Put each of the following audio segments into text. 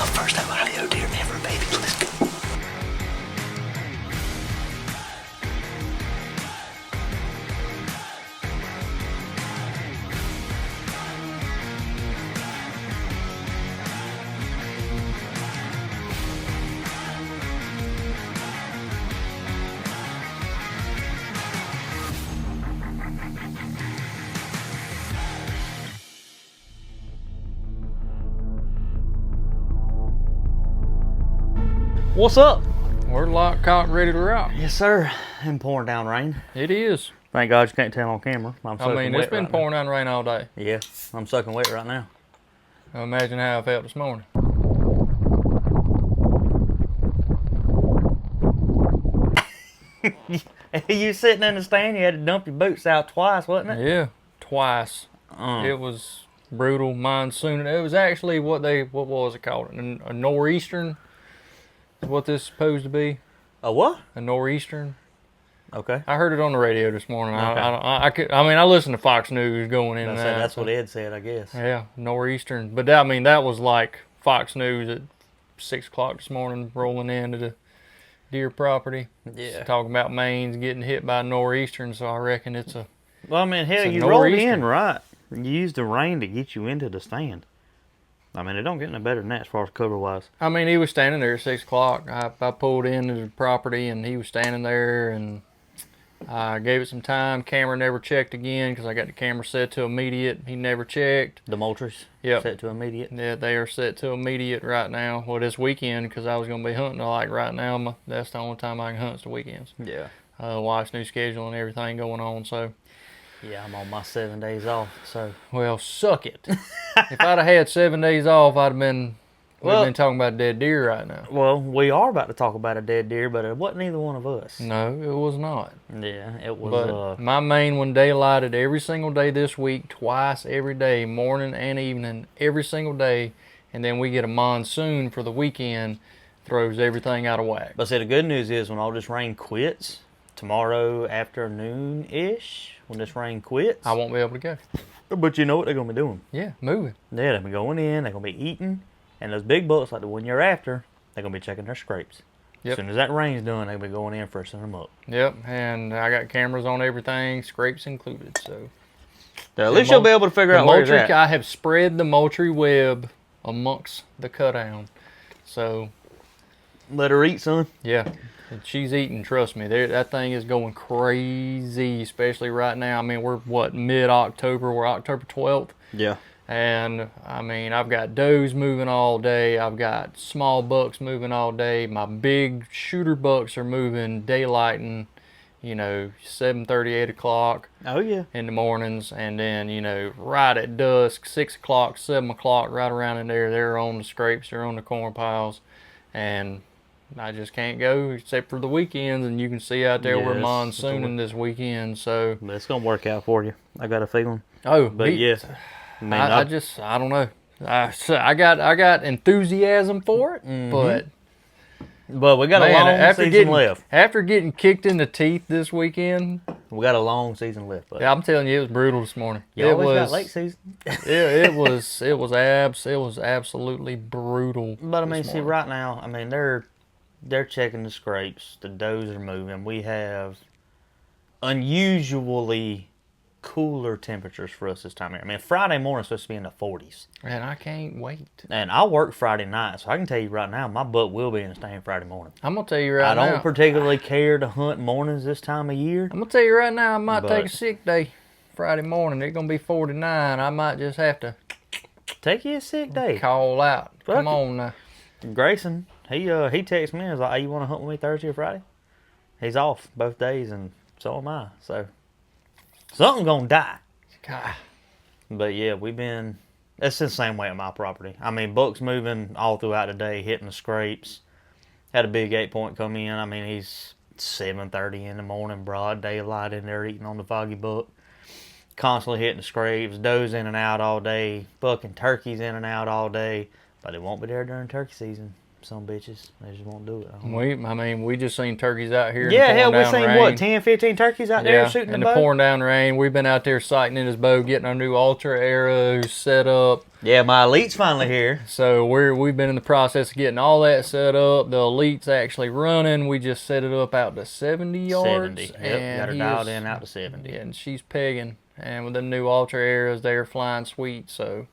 first Ohio deer ever, baby. Let's go. What's up? We're locked, cocked, ready to rock. Yes, sir. And pouring down rain. It is. Thank God you can't tell on camera. I'm I soaking mean, wet it's been right pouring down rain all day. now. Yeah, I'm soaking wet right now. Imagine how I felt this morning. You sitting in the stand, you had to dump your boots out twice, wasn't it? Yeah, twice. It was brutal monsoon. It was actually what was it called? A nor'eastern is what this is supposed to be. A what? A nor'eastern. Okay. I heard it on the radio this morning. Okay. I listened to Fox News going in and out. That's what Ed said, I guess. Yeah, nor'eastern. But that was like Fox News at 6 o'clock this morning, rolling into the deer property. Yeah. Talking about Maine's getting hit by a nor'easter, so I reckon it's a... Well, I mean, hell, It's a you rolled nor'easter. in right. You used the rain to get you into the stand. I mean, it don't get any better than that as far as cover-wise. I mean, he was standing there at 6 o'clock. I pulled into the property, and he was standing there, and I gave it some time. Camera never checked again because I got the camera set to immediate. He never checked. The Moultries? Yep. Set to immediate? Yeah, they are set to immediate right now. Well, this weekend, because I was going to be hunting, like right now, that's the only time I can hunt is the weekends. Yeah. Wife's new schedule and everything going on, so... Yeah, I'm on my 7 days off, so... Well, suck it. If I'd have had 7 days off, we'd have been talking about dead deer right now. Well, we are about to talk about a dead deer, but it wasn't either one of us. No, it was not. Yeah, it was... But my main one daylighted every single day this week, twice every day, morning and evening, every single day. And then we get a monsoon for the weekend, throws everything out of whack. But see, the good news is when all this rain quits, tomorrow afternoon-ish, when this rain quits... I won't be able to go. But you know what they're going to be doing. Yeah, moving. Yeah, they'll be going in, they're going to be eating, and those big bucks, like the one you're after, they're going to be checking their scrapes. Yep. As soon as that rain's done, they're going to be going in freshening them up. Yep, and I got cameras on everything, scrapes included, so... At least you'll be able to figure out where it's at. I have spread the Moultrie web amongst the cut-down, so... Let her eat, son. Yeah, she's eating, trust me. That thing is going crazy, especially right now. I mean, we're, mid-October? We're October 12th. Yeah. And, I mean, I've got does moving all day. I've got small bucks moving all day. My big shooter bucks are moving daylighting, 7:30, 8 o'clock. Oh, yeah. In the mornings. And then, right at dusk, 6 o'clock, 7 o'clock, right around in there, they're on the scrapes, they're on the corn piles. And... I just can't go except for the weekends, and you can see out there we're monsooning this weekend, so... But it's going to work out for you. I got a feeling. Oh, but yes. I don't know. I got enthusiasm for it, but we got a long season left. After getting kicked in the teeth this weekend... We got a long season left. But yeah, I'm telling you, it was brutal this morning. You always got late season. it was absolutely brutal. But I mean, see, right now, I mean, they're checking the scrapes. The does are moving. We have unusually cooler temperatures for us this time of year. I mean, Friday morning's supposed to be in the 40s. And I can't wait. And I work Friday night, so I can tell you right now, my butt will be in the stand Friday morning. I'm going to tell you right now. I don't particularly care to hunt mornings this time of year. I'm going to tell you right now, I might take a sick day Friday morning. It's going to be 49. I might just have to... Take you a sick day. Call out. Come on now. Grayson, he texted me and was like, hey, you want to hunt with me Thursday or Friday? He's off both days, and so am I. So, something's going to die. God. But yeah, it's the same way at my property. I mean, buck's moving all throughout the day, hitting the scrapes. Had a big 8-point come in. I mean, he's 7:30 in the morning, broad daylight in there eating on the Foggy buck. Constantly hitting the scrapes, does in and out all day, bucking turkeys in and out all day. But it won't be there during turkey season. some bitches, they just won't do it. We just seen turkeys out here. Yeah, in the hell, we pouring down seen rain. what, 10, 15 turkeys out there shooting in the the bow? pouring down rain. We've been out there sighting in his bow, getting our new Ultra arrows set up. Yeah, my Elite's finally here. So we've been in the process of getting all that set up. The Elite's actually running. We just set it up out to 70 yards. 70. Yep, got her dialed in out to 70. And she's pegging. And with the new Ultra arrows, they're flying sweet. So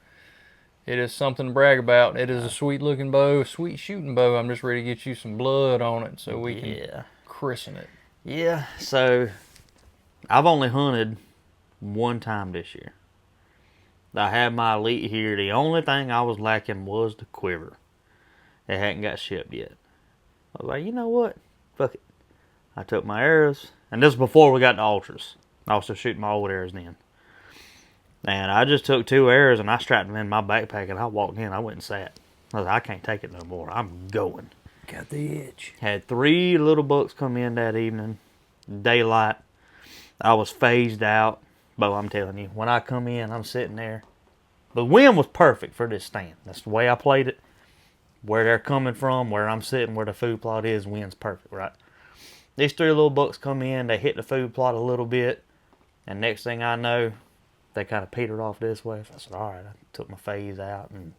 it is something to brag about. It is a sweet looking bow, a sweet shooting bow. I'm just ready to get you some blood on it so we can christen it. Yeah, so I've only hunted one time this year. I had my Elite here. The only thing I was lacking was the quiver. It hadn't got shipped yet. I was like, you know what? Fuck it. I took my arrows, and this was before we got the Ultras. I was still shooting my old arrows then. And I just took 2 arrows and I strapped them in my backpack and I walked in. I went and sat. I was like, I can't take it no more. I'm going. Got the itch. Had 3 little bucks come in that evening. Daylight. I was phased out. But I'm telling you, when I come in, I'm sitting there. The wind was perfect for this stand. That's the way I played it. Where they're coming from, where I'm sitting, where the food plot is, wind's perfect, right? These 3 little bucks come in. They hit the food plot a little bit. And next thing I know, they kind of petered off this way. I said, all right, I took my phase out and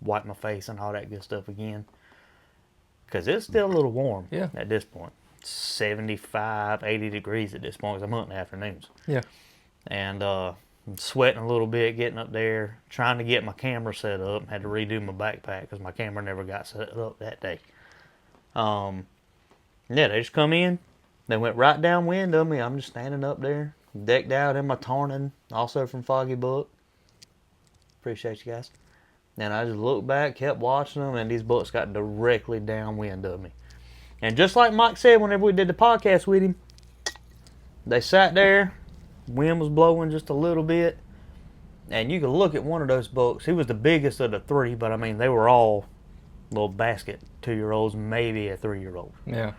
wiped my face and all that good stuff again. Because it's still a little warm at this point. 75, 80 degrees at this point because I'm hunting afternoons. Yeah. And I'm sweating a little bit getting up there, trying to get my camera set up. Had to redo my backpack because my camera never got set up that day. Yeah, they just come in. They went right downwind of me. I'm just standing up there, decked out in my tarnin, also from Foggy book. Appreciate you guys. And I just looked back, kept watching them, and these bucks got directly downwind of me. And just like Mike said whenever we did the podcast with him, they sat there, wind was blowing just a little bit, and you could look at one of those bucks. He was the biggest of the 3, but I mean, they were all little basket 2-year-olds, maybe a 3-year-old. Yeah.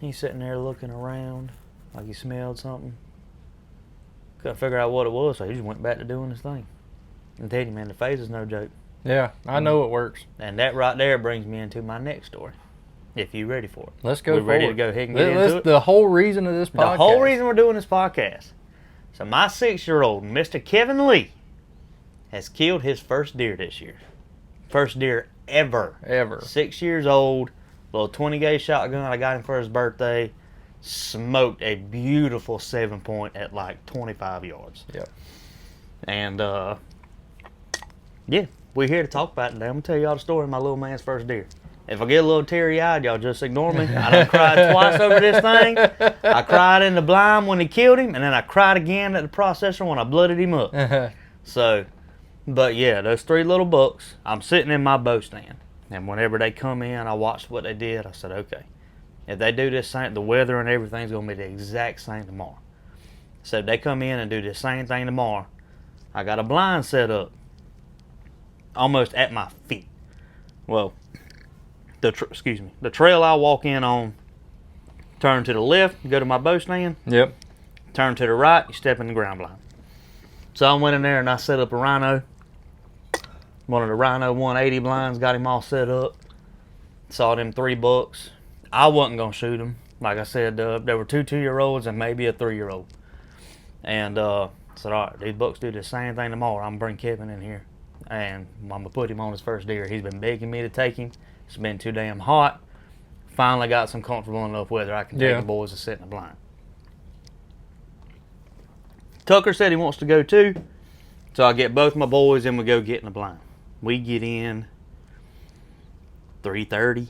He's sitting there looking around like he smelled something. Couldn't figure out what it was, so he just went back to doing his thing. And tell you, man, the phase is no joke. Yeah, I know it works. And that right there brings me into my next story. If you're ready for it. Let's go We're ready to go ahead and get into it. The whole reason of this podcast. The whole reason we're doing this podcast. So my 6-year-old, Mr. Kevin Lee, has killed his first deer this year. First deer ever. 6 years old. Little 20 gauge shotgun I got him for his birthday. Smoked a beautiful 7-point at like 25 yards. Yep. And yeah, we're here to talk about it today. I'm gonna tell y'all the story of my little man's first deer. If I get a little teary-eyed, y'all just ignore me. I done cried twice over this thing. I cried in the blind when he killed him, and then I cried again at the processor when I blooded him up. So, but yeah, those 3 little bucks, I'm sitting in my bow stand. And whenever they come in, I watched what they did. I said, okay, if they do this same, the weather and everything's going to be the exact same tomorrow. So if they come in and do the same thing tomorrow, I got a blind set up almost at my feet. Well, the trail I walk in on, turn to the left, go to my bow stand. Yep. Turn to the right, you step in the ground blind. So I went in there and I set up a rhino. One of the Rhino 180 blinds, got him all set up. Saw them 3 bucks. I wasn't going to shoot them. Like I said, there were 2 2-year-olds and maybe a 3-year-old. And said, all right, these bucks do the same thing tomorrow. I'm going to bring Kevin in here. And I'm going to put him on his first deer. He's been begging me to take him. It's been too damn hot. Finally got some comfortable enough weather I can take the boys to sit in the blind. Tucker said he wants to go too. So I get both my boys and we go get in the blind. We get in 3:30,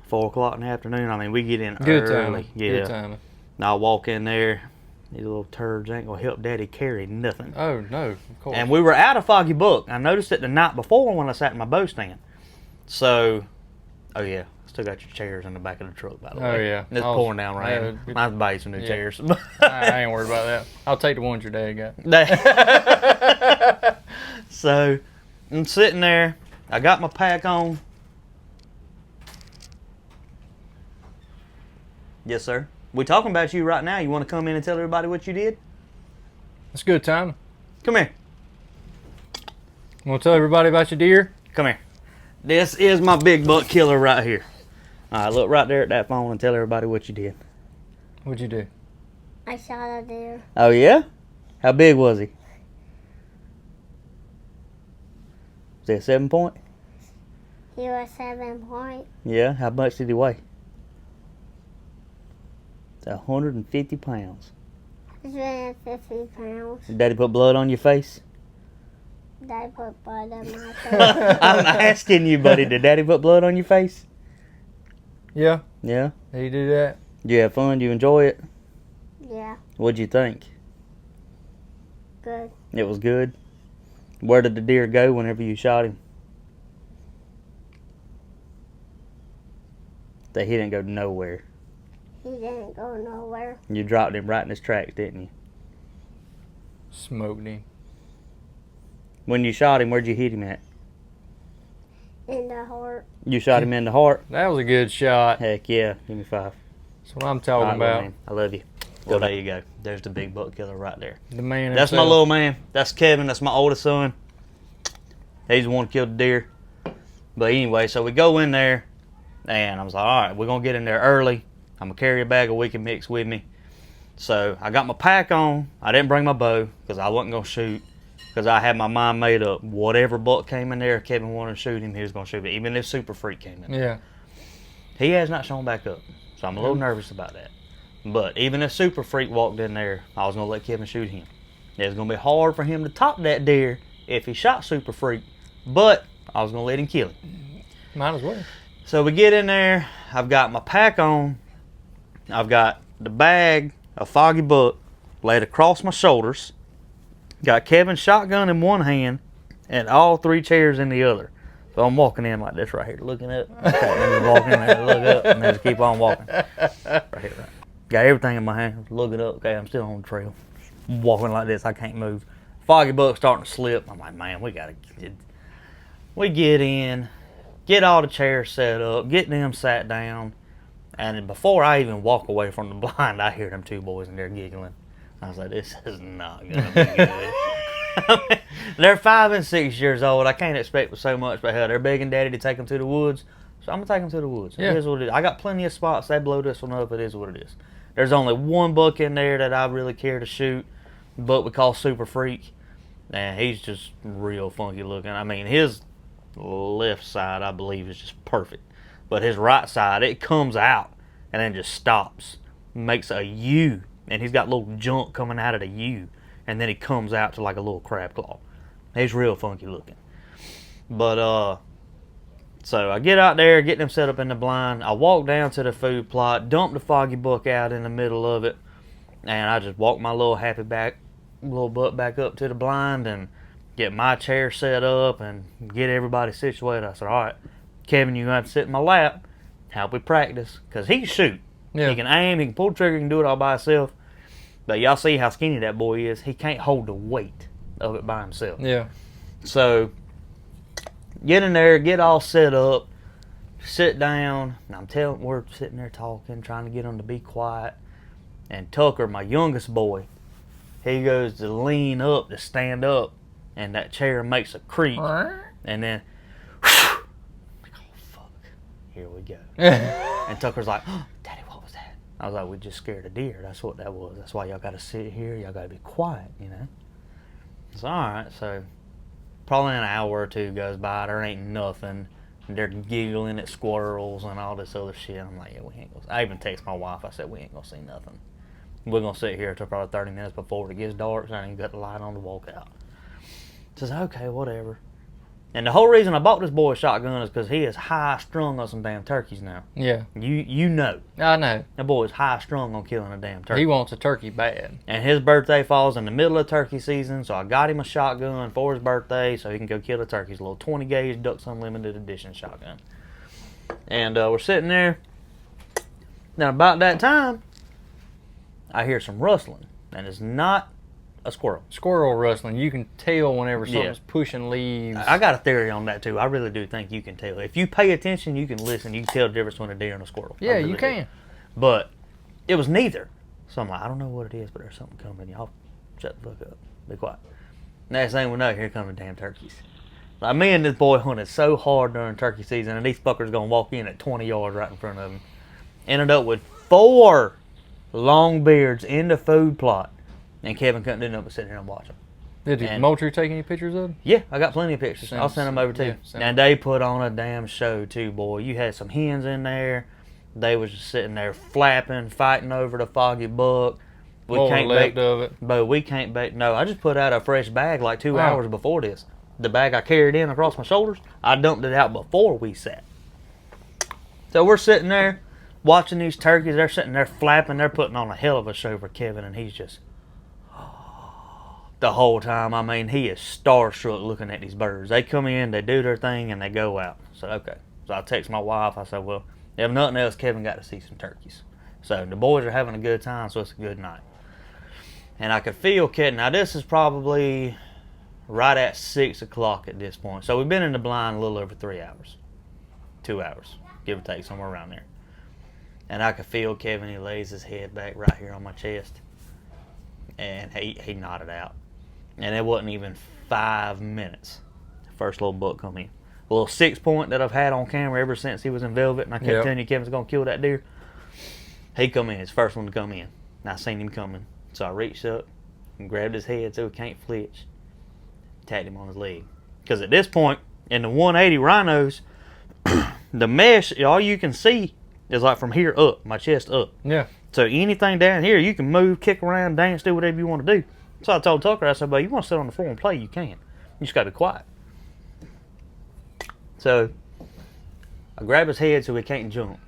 4 o'clock in the afternoon. I mean, we get in Good early. timing. Yeah. Good timing. And I walk in there. These little turds ain't going to help Daddy carry nothing. Oh, no, of course. And we were out of Foggy Book. I noticed it the night before when I sat in my bow stand. So, oh yeah, still got your chairs in the back of the truck, by the way. Oh, yeah. It's pouring down rain. I have to buy you some new chairs. I ain't worried about that. I'll take the ones your dad got. So, I'm sitting there. I got my pack on. Yes, sir. We talking about you right now. You want to come in and tell everybody what you did? It's good time. Come here. Want to tell everybody about your deer? Come here. This is my big buck killer right here. All right, look right there at that phone and tell everybody what you did. What'd you do? I shot a deer. Oh, yeah? How big was he? Was he a 7 point? He was 7 point. Yeah. How much did he weigh? 150 pounds. He's weighing 50 pounds. Did Daddy put blood on your face? Dad put blood on my face. I'm asking you, buddy. Did Daddy put blood on your face? Yeah. Yeah. Did he do that? Did you have fun? Did you enjoy it? Yeah, What'd you think? good. It was good. Where did the deer go whenever you shot him? That he didn't go nowhere. He didn't go nowhere. You dropped him right in his tracks, didn't you? Smoked him. When you shot him, where'd you hit him at? In the heart. You shot him in the heart? That was a good shot. Heck yeah. Give me 5. That's what I'm All talking right, little about. man. I love you. Well, there you go. There's the big buck killer right there. The man That's my himself. little man. That's Kevin. That's my oldest son. He's the one who killed the deer. But anyway, so we go in there, and I was like, all right, we're going to get in there early. I'm going to carry a bag of weekend mix with me. So I got my pack on. I didn't bring my bow because I wasn't going to shoot, because I had my mind made up. Whatever buck came in there, Kevin wanted to shoot him, he was going to shoot it, even if Super Freak came in. Yeah. He has not shown back up, so I'm a little nervous about that. But even if Super Freak walked in there, I was going to let Kevin shoot him. It was going to be hard for him to top that deer if he shot Super Freak, but I was going to let him kill him. Might as well. So we get in there. I've got my pack on. I've got the bag of Foggy buck laid across my shoulders. Got Kevin's shotgun in one hand and all 3 chairs in the other. So I'm walking in like this right here, looking up. Okay, and then walking in there, look up, and then just keep on walking. Right here, right. Got everything in my hand, looking up. Okay, I'm still on the trail. Walking like this, I can't move. Foggy buck's starting to slip. I'm like, man, we gotta get. We get in, get all the chairs set up, get them sat down, and before I even walk away from the blind, I hear them 2 boys in there giggling. I was like, this is not gonna be good. They're 5 and 6 years old. I can't expect so much, but hell, they're begging Daddy to take them to the woods, so I'm gonna take them to the woods. Yeah. It is what it is. I got plenty of spots. They blow this one up. It is what it is. There's only one buck in there that I really care to shoot, buck we call Super Freak, and he's just real funky looking. I mean, his left side, I believe, is just perfect, but his right side, it comes out and then just stops, makes a U, and he's got little junk coming out of the U, and then he comes out to like a little crab claw. He's real funky looking. But so I get out there, get them set up in the blind. I walk down to the food plot, dump the Foggy buck out in the middle of it, and I just walk my little little buck back up to the blind and get my chair set up and get everybody situated. I said, all right, Kevin, you're going to have to sit in my lap, help me practice, because he can shoot. Yeah. He can aim, he can pull the trigger, he can do it all by himself. But y'all see how skinny that boy is. He can't hold the weight of it by himself. Yeah. So, get in there, get all set up, sit down, and we're sitting there talking, trying to get him to be quiet. And Tucker, my youngest boy, he goes to lean up to stand up, and that chair makes a creak, and then, oh fuck, here we go. And Tucker's like, oh, Daddy, what was that? I was like, we just scared a deer. That's what that was. That's why y'all got to sit here. Y'all got to be quiet, you know. It's all right. So probably an hour or 2 goes by. There ain't nothing. They're giggling at squirrels and all this other shit. I'm like, yeah, we ain't gonna. I even text my wife. I said, we ain't gonna see nothing. We're gonna sit here until probably 30 minutes before it gets dark, so I ain't got the light on to walk out. Says, okay, whatever. And the whole reason I bought this boy a shotgun is because he is high strung on some damn turkeys now. Yeah. You know. I know. That boy is high strung on killing a damn turkey. He wants a turkey bad. And his birthday falls in the middle of turkey season, so I got him a shotgun for his birthday so he can go kill the turkeys. A little 20 gauge Ducks Unlimited Edition shotgun. And we're sitting there. Now about that time, I hear some rustling, and it's not a squirrel. Squirrel rustling. You can tell whenever something's pushing leaves. I got a theory on that too. I really do think you can tell. If you pay attention, you can listen. You can tell the difference between a deer and a squirrel. Yeah, really you can. do. But it was neither. So I'm like, I don't know what it is, but there's something coming. Y'all shut the fuck up. Be quiet. Next thing we know, here come the damn turkeys. Like, me and this boy hunted so hard during turkey season, and these fuckers gonna walk in at 20 yards right in front of him. Ended up with 4 long beards in the food plot, and Kevin couldn't do nothing but sit here and watch them. Did you And- Moultrie take any pictures of them? Yeah, I got plenty of pictures. I'll send them over to you. Yeah, And they put on a damn show too, boy. You had some hens in there. They was just sitting there flapping, fighting over the Foggy buck. We What can't was left bake, of it? but we can't bake. No, I just put out a fresh bag like 2 Oh. hours before this. The bag I carried in across my shoulders, I dumped it out before we sat. So we're sitting there watching these turkeys. They're sitting there flapping. They're putting on a hell of a show for Kevin, and he's just the whole time. I mean, he is starstruck looking at these birds. They come in, they do their thing, and they go out. So okay. So I text my wife. I said, well, if nothing else, Kevin got to see some turkeys. So the boys are having a good time, so it's a good night. And I could feel Kevin. Now this is probably right at 6 o'clock at this point. So we've been in the blind a little over 3 hours. 2 hours, give or take, somewhere around there. And I could feel Kevin. He lays his head back right here on my chest. And he nodded out. And it wasn't even 5 minutes. The first little buck come in. A little 6-point that I've had on camera ever since he was in velvet. And I kept telling you Kevin's going to kill that deer. He come in. His first one to come in. And I seen him coming. So I reached up and grabbed his head so he can't flinch. Tapped him on his leg. Because at this point, in the 180 rhinos, the mesh, all you can see is like from here up, my chest up. Yeah. So anything down here, you can move, kick around, dance, do whatever you want to do. So I told Tucker, I said, "But you want to sit on the floor and play, you can. You just got to be quiet." So I grab his head so he can't jump.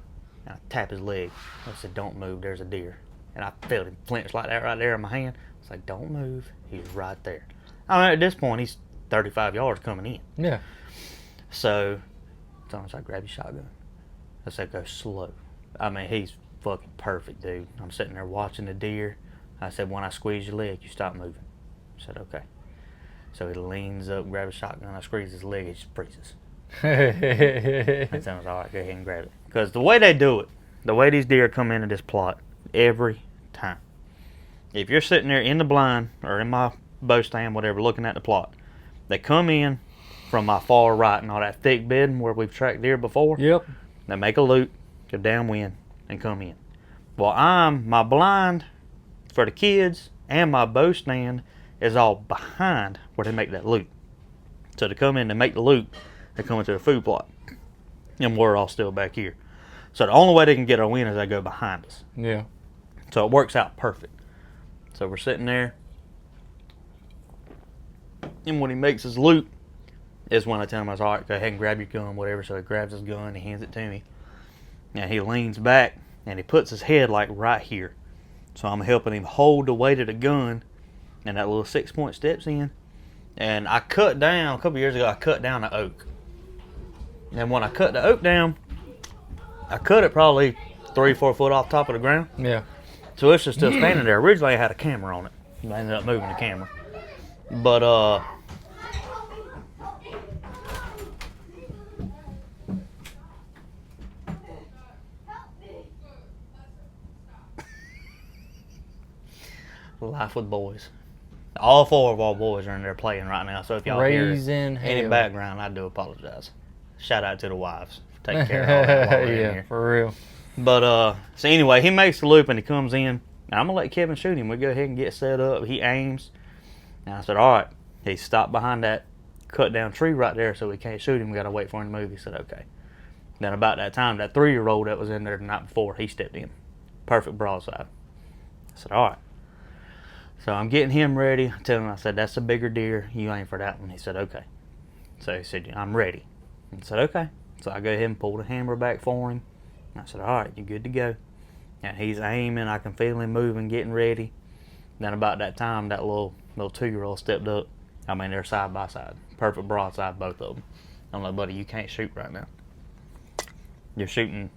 And I tap his leg. I said, "Don't move, there's a deer." And I felt him flinch like that right there in my hand. I was like, "Don't move, he's right there." I mean, at this point, he's 35 yards coming in. Yeah. So I said, "Grab your shotgun." I said, "Go slow." I mean, he's fucking perfect, dude. I'm sitting there watching the deer. I said, "When I squeeze your leg, you stop moving." I said, "Okay." So he leans up, grabs a shotgun. I squeeze his leg, he just freezes. And so I was all right, go ahead and grab it. Because the way they do it, the way these deer come into this plot, every time. If you're sitting there in the blind or in my bow stand, whatever, looking at the plot, they come in from my far right and all that thick bedding where we've tracked deer before. Yep. They make a loop, go downwind, and come in. Well, my blind for the kids and my bow stand is all behind where they make that loop. So to come in and make the loop, they come into the food plot. And we're all still back here. So the only way they can get our wind is they go behind us. Yeah. So it works out perfect. So we're sitting there. And when he makes his loop, is when I tell him, I was all right, go ahead and grab your gun, whatever. So he grabs his gun and he hands it to me. And he leans back and he puts his head like right here. So I'm helping him hold the weight of the gun. And that little 6-point steps in. And I cut down, a couple years ago, I cut down the oak. And when I cut the oak down, I cut it probably 3-4 foot off top of the ground. Yeah. So it's just still standing there. Originally I had a camera on it. I ended up moving the camera. But life with boys. All 4 of our boys are in there playing right now. So if y'all Raising hear any hell. background, I do apologize. Shout out to the wives for taking care of all that while we're in Yeah, here. for real. But so anyway, he makes the loop and he comes in. Now I'm gonna let Kevin shoot him. We go ahead and get set up. He aims. And I said, all right. He stopped behind that cut down tree right there, so we can't shoot him. We gotta wait for him to move. He said, okay. Then about that time, that 3-year-old that was in there the night before, he stepped in. Perfect broadside. I said, all right. So I'm getting him ready. I tell him, I said, that's a bigger deer. You aim for that one. He said, okay. So he said, I'm ready. I said, okay. So I go ahead and pull the hammer back for him. I said, all right, you're good to go. And he's aiming. I can feel him moving, getting ready. Then about that time, that little 2-year-old stepped up. I mean, they're side by side. Perfect broadside, both of them. I'm like, buddy, you can't shoot right now. You're shooting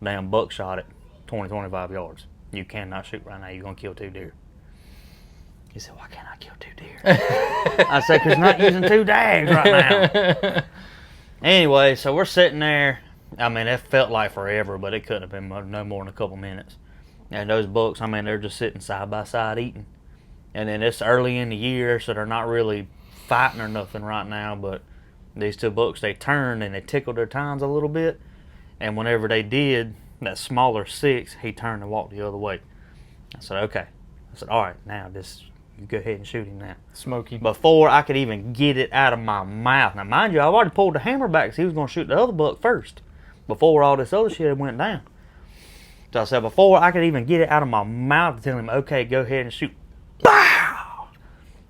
damn buckshot at 20, 25 yards. You cannot shoot right now. You're going to kill 2 deer. He said, why can't I kill 2 deer? I said, because not using 2 dags right now. Anyway, so we're sitting there. I mean, it felt like forever, but it couldn't have been no more than a couple minutes. And those bucks, I mean, they're just sitting side by side eating. And then it's early in the year, so they're not really fighting or nothing right now, but These two bucks, they turned and they tickled their tines a little bit. And whenever they did, that smaller 6, he turned and walked the other way. I said, okay. I said, all right, now just you go ahead and shoot him now. Smoky. Before I could even get it out of my mouth. Now, mind you, I've already pulled the hammer back because he was going to shoot the other buck first before all this other shit went down. So I said, before I could even get it out of my mouth to tell him, okay, go ahead and shoot. Bow!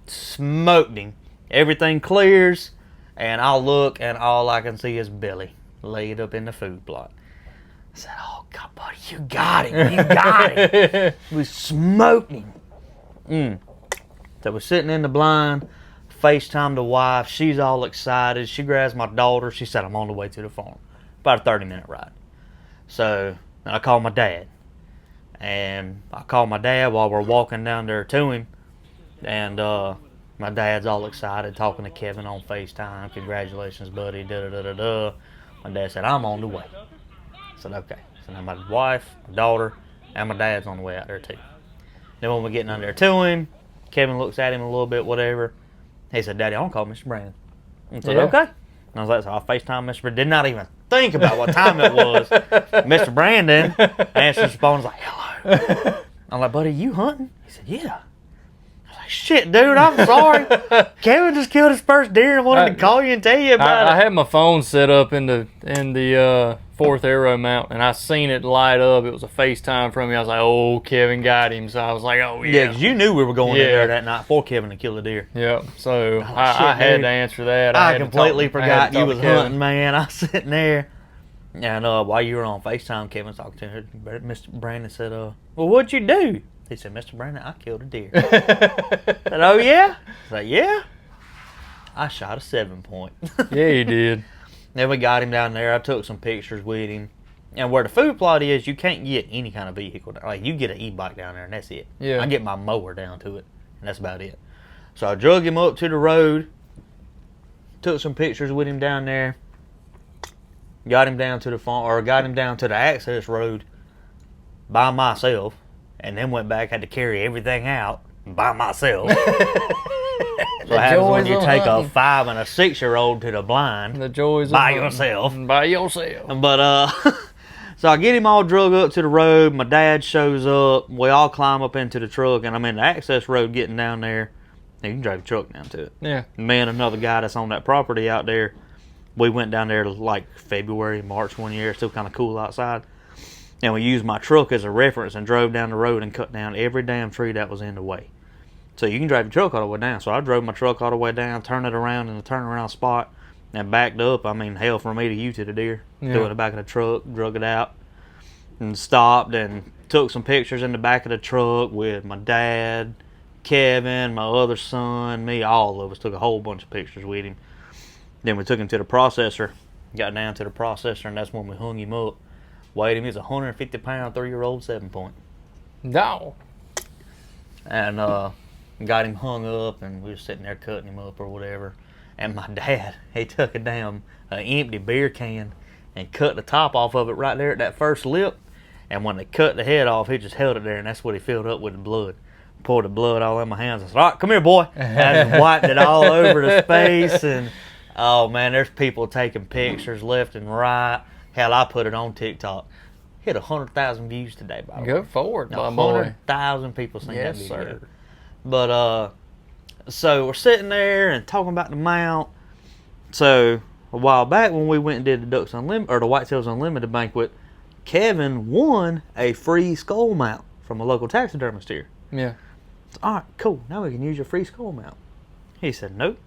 Smoked him. Everything clears, and I look, and all I can see is Billy laid up in the food plot. I said, oh, God, buddy, you got him. You got him. We smoked him. So we're sitting in the blind, FaceTime the wife. She's all excited. She grabs my daughter. She said, I'm on the way to the farm. About a 30-minute ride. So I called my dad. And I called my dad while we're walking down there to him. And my dad's all excited, talking to Kevin on FaceTime. Congratulations, buddy. Da-da-da-da-da. My dad said, I'm on the way. I said, okay. So now my wife, my daughter, and my dad's on the way out there too. Then when we're getting under there to him, Kevin looks at him a little bit, whatever. He said, Daddy, I want to call Mr. Brandon. I said, okay. And I was like, so I FaceTime Mr. Brandon. Did not even think about what time it was. Mr. Brandon answers the phone and was like, hello. I'm like, buddy, you hunting? He said, yeah. I was like, shit, dude, I'm sorry. Kevin just killed his first deer and wanted to call you and tell you about it. I had my phone set up in the fourth arrow mount, and I seen it light up. It was a FaceTime from me. I was like, oh, Kevin got him. So I was like, oh, yeah. Yeah, because you knew we were going in there that night for Kevin to kill the deer. Yep. So I had to answer that. I completely forgot you was hunting, man. I was sitting there, and while you were on FaceTime, Kevin was talking to her. Mr. Brandon said, well, what'd you do? He said, Mr. Brandon, I killed a deer. I said, oh, yeah? I said, yeah. I shot a 7-point. Yeah, you did. Then we got him down there. I took some pictures with him. And where the food plot is, you can't get any kind of vehicle. Like, you get an e-bike down there, and that's it. Yeah. I get my mower down to it, and that's about it. So I drug him up to the road, took some pictures with him down there, got him down to the farm, or got him down to the access road by myself, and then went back, had to carry everything out by myself. So what happens when you take a 5 and a 6-year-old to the blind The joys by of yourself. By yourself. But so I get him all drug up to the road. My dad shows up. We all climb up into the truck, and I'm in the access road getting down there. You can drive your truck down to it. Yeah. Me and another guy that's on that property out there, we went down there like February, March one year. Still kind of cool outside. And we used my truck as a reference and drove down the road and cut down every damn tree that was in the way. So you can drive your truck all the way down. So I drove my truck all the way down, turned it around in a turnaround spot, and backed up. I mean, hell, from me to you to the deer. Yeah. Threw it in the back of the truck, drug it out, and stopped and took some pictures in the back of the truck with my dad, Kevin, my other son, me, all of us. Took a whole bunch of pictures with him. Then we took him to the processor, got down to the processor, and that's when we hung him up. Weighed him. He's a 150-pound, 3-year-old 7-point. No. And got him hung up, and we were sitting there cutting him up or whatever. And my dad, he took a damn empty beer can and cut the top off of it right there at that first lip. And when they cut the head off, he just held it there, and that's what he filled up with the blood. Poured the blood all in my hands. I said, all right, come here, boy. And I just wiped it all over his face. And, oh, man, there's people taking pictures left and right. Hell, I put it on TikTok. Hit 100,000 views today, by the way. Go forward, my boy. 100,000 people seen that Yes, video. sir. But, so we're sitting there and talking about the mount. So, a while back when we went and did the Ducks Unlimited, or the Whitetails Unlimited banquet, Kevin won a free skull mount from a local taxidermist here. Yeah. So, all right, cool. Now we can use your free skull mount. He said, nope,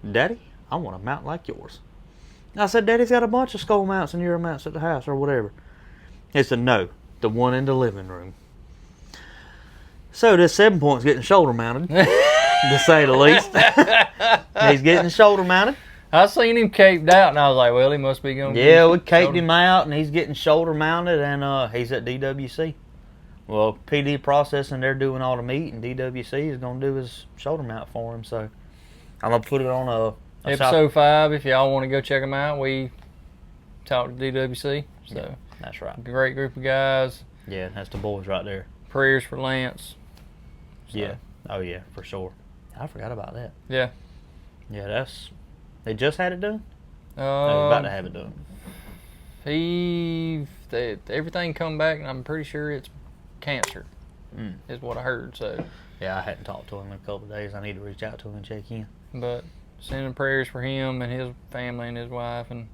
Daddy, I want a mount like yours. I said, Daddy's got a bunch of skull mounts and your mounts at the house or whatever. He said, no, the one in the living room. So this 7-point's getting shoulder mounted, to say the least. He's getting shoulder mounted. I seen him caped out, and I was like, well, he must be going to Yeah, we caped him out, and he's getting shoulder mounted, and he's at DWC. Well, PD Processing, they're doing all the meat, and DWC is going to do his shoulder mount for him. So I'm going to put it on a Episode 5, if y'all want to go check them out, we talked to DWC. So yeah, that's right. Great group of guys. Yeah, that's the boys right there. Prayers for Lance. So, Yeah. Oh, yeah, for sure. I forgot about that. Yeah. Yeah, they just had it done? He's about to have it done. Everything come back, and I'm pretty sure it's cancer. Is what I heard. So yeah, I hadn't talked to him in a couple of days. I need to reach out to him and check in. But sending prayers for him and his family and his wife and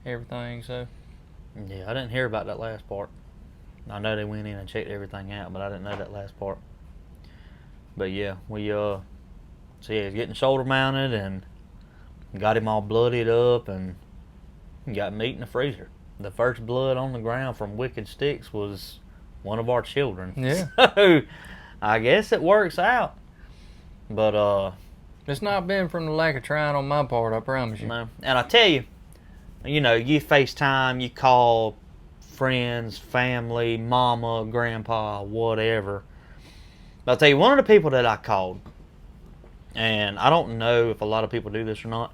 everything. So yeah, I didn't hear about that last part. I know they went in and checked everything out, but I didn't know that last part. But yeah, we so yeah, he's getting shoulder mounted and got him all bloodied up and got meat in the freezer. The first blood on the ground from Wicked Sticks was one of our children. Yeah. So I guess it works out. But it's not been from the lack of trying on my part, I promise you. no. And I tell you, you FaceTime, you call friends, family, mama, grandpa, whatever. But I'll tell you, one of the people that I called, and I don't know if a lot of people do this or not,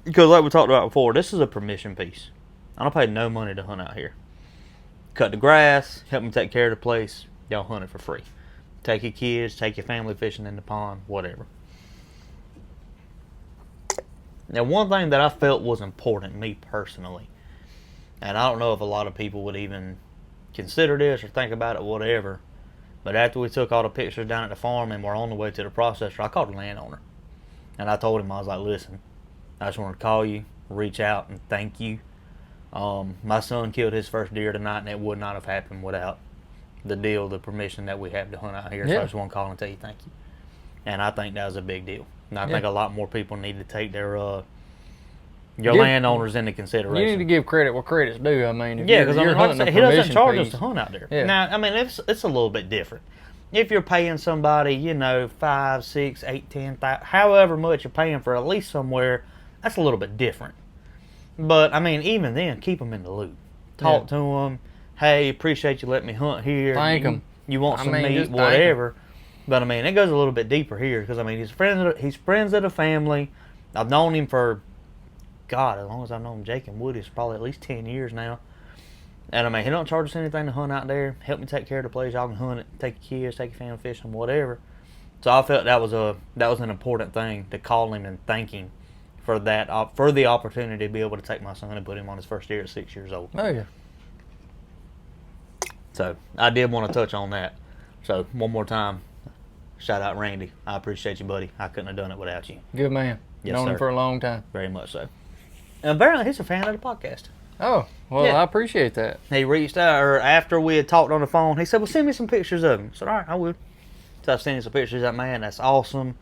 because like we talked about before, this is a permission piece. I don't pay no money to hunt out here. Cut the grass, help me take care of the place, y'all hunt it for free. Take your kids, take your family fishing in the pond, whatever. Now, one thing that I felt was important, me personally, and I don't know if a lot of people would even consider this or think about it, whatever, but after we took all the pictures down at the farm and we're on the way to the processor, I called the landowner. And I told him, I was like, listen, I just want to call you, reach out, and thank you. My son killed his first deer tonight, and it would not have happened without the permission that we have to hunt out here. So I just want to call and tell you thank you. And I think that was a big deal. And I think a lot more people need to take their landowners into consideration. You need to give credit where credit's due. I mean, because like I said, he doesn't charge us to hunt out there. Yeah. Now, I mean, it's a little bit different. If you're paying somebody, $5, $6, $8, $10, however much you're paying for at least somewhere, that's a little bit different. But I mean, even then, keep them in the loop. Talk to them. Hey, appreciate you letting me hunt here. Thank them. You want some meat, whatever. But I mean, it goes a little bit deeper here because I mean, he's friends of the family. I've known him for, God, as long as I've known Jake and Woody, it's probably at least 10 years now. And I mean, he don't charge us anything to hunt out there. Help me take care of the place. Y'all can hunt it. Take your kids, take your family fishing, whatever. So I felt that was an important thing to call him and thank him for that, for the opportunity to be able to take my son and put him on his first deer at 6 years old. Oh yeah. So I did want to touch on that. So one more time, shout out Randy. I appreciate you, buddy. I couldn't have done it without you. Good man. Yes, known sir. him for a long time. Very much so. And apparently he's a fan of the podcast. Oh, well, I appreciate that. He reached out, or after we had talked on the phone, he said, well, send me some pictures of him. I said, all right, I will. So I sent him some pictures of that man. That's awesome.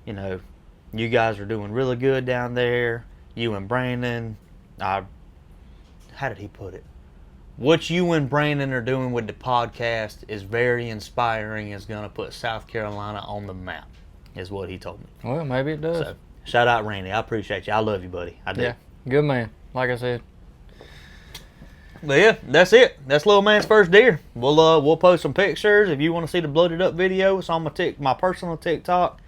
You guys are doing really good down there. You and Brandon. How did he put it? What you and Brandon are doing with the podcast is very inspiring. It's going to put South Carolina on the map, is what he told me. Well, maybe it does. So, shout out Randy. I appreciate you. I love you, buddy. I do. Yeah, good man. Like I said. But yeah, that's it. That's little man's first deer. We'll post some pictures. If you want to see the blooded up video, it's on my personal TikTok.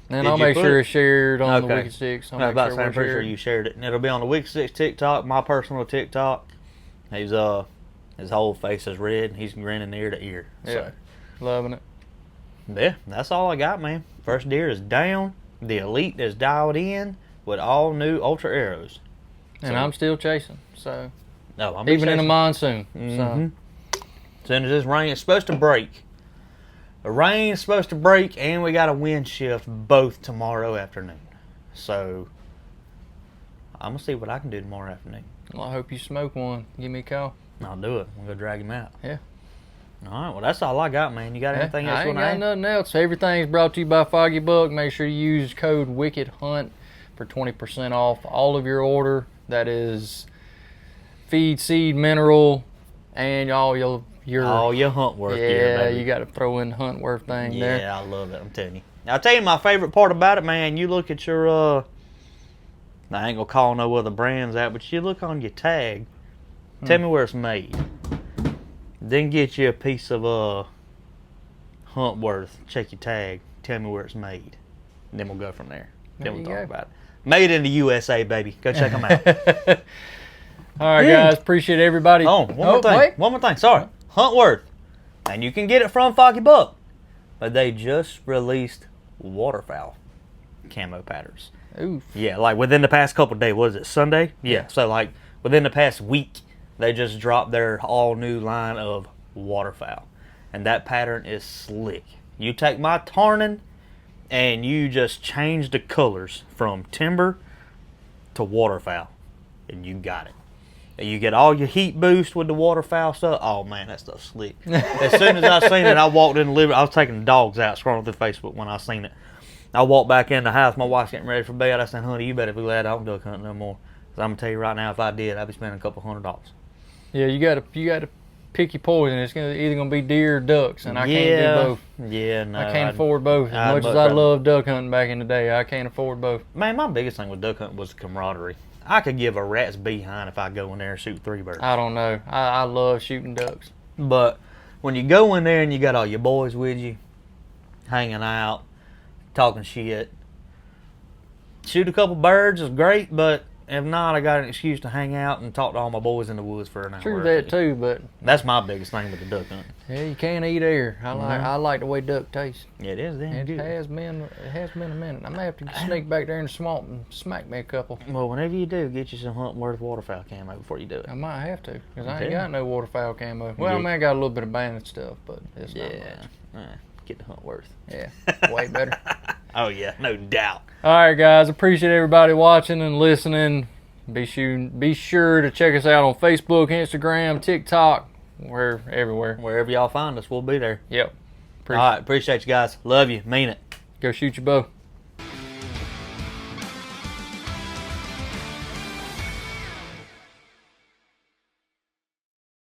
And I'll make sure it's shared on the Wicked Sticks. I'm pretty sure you shared it. And it'll be on the Wicked Sticks TikTok, my personal TikTok. He's his whole face is red and he's grinning ear to ear. Yeah. Loving it. Yeah, that's all I got, man. First deer is down. The Elite is dialed in with all new Ultra Arrows. And I'm still chasing. So no, even in a monsoon. Mm-hmm. So as soon as this rain is supposed to break. The rain is supposed to break and we got a wind shift both tomorrow afternoon. So I'm gonna see what I can do tomorrow afternoon. Well, I hope you smoke one. Give me a call. I'll do it. I'm gonna drag him out. Yeah. All right. Well, that's all I got, man. You got anything else? I ain't got nothing else. Everything's brought to you by Foggy Buck. Make sure you use code WickedHunt for 20% off all of your order. That is feed, seed, mineral, and all your hunt worth. Yeah, you got to throw in the hunt worth thing there. Yeah, I love it. I'm telling you. I'll tell you my favorite part about it, man. You look at your I ain't gonna call no other brands out, but you look on your tag. Tell me where it's made. Then get you a piece of Huntworth. Check your tag. Tell me where it's made. And then we'll go from there. Then we'll talk about it. Made in the USA, baby. Go check them out. All right, guys. Appreciate everybody. Oh, one more thing. Wait. One more thing. Sorry. Huntworth. And you can get it from Foggy Buck. But they just released waterfowl camo patterns. Oof. Yeah, like within the past couple of days. Was it Sunday? Yeah. So like within the past week, they just dropped their all new line of waterfowl, and that pattern is slick. You take my tarnin, and you just change the colors from timber to waterfowl, and you got it. And you get all your heat boost with the waterfowl stuff. Oh man, that stuff's slick. As soon as I seen it, I walked in the living. I was taking the dogs out, scrolling through Facebook when I seen it. I walked back in the house. My wife's getting ready for bed. I said, "Honey, you better be glad I don't duck hunt no more." Cause I'm gonna tell you right now, if I did, I'd be spending a couple $100. Yeah, you gotta pick your poison. It's either gonna be deer or ducks, and I can't do both. Yeah, no. I can't afford both. As much as I love duck hunting back in the day, I can't afford both. Man, my biggest thing with duck hunting was the camaraderie. I could give a rat's behind if I go in there and shoot 3 birds. I don't know. I love shooting ducks. But when you go in there and you got all your boys with you, hanging out, talking shit, shoot a couple birds is great, but if not, I got an excuse to hang out and talk to all my boys in the woods for an hour. True that too, but that's my biggest thing with the duck hunting. yeah, you can't eat air. I like the way duck tastes. Yeah, it is damn It good. has been a minute. I may have to sneak back there in the swamp and smack me a couple. Well, whenever you do, get you some Hunt Worth waterfowl camo before you do it. I might have to, because I ain't Okay. got no waterfowl camo. Well, I Yeah. mean, I got a little bit of bandit stuff, but it's not much. Get the Hunt Worth. Yeah, way better. Oh yeah, no doubt. All right, guys. Appreciate everybody watching and listening. Be sure to check us out on Facebook, Instagram, TikTok. We're everywhere. Wherever y'all find us, we'll be there. Yep. All right, appreciate you guys. Love you. Mean it. Go shoot your bow.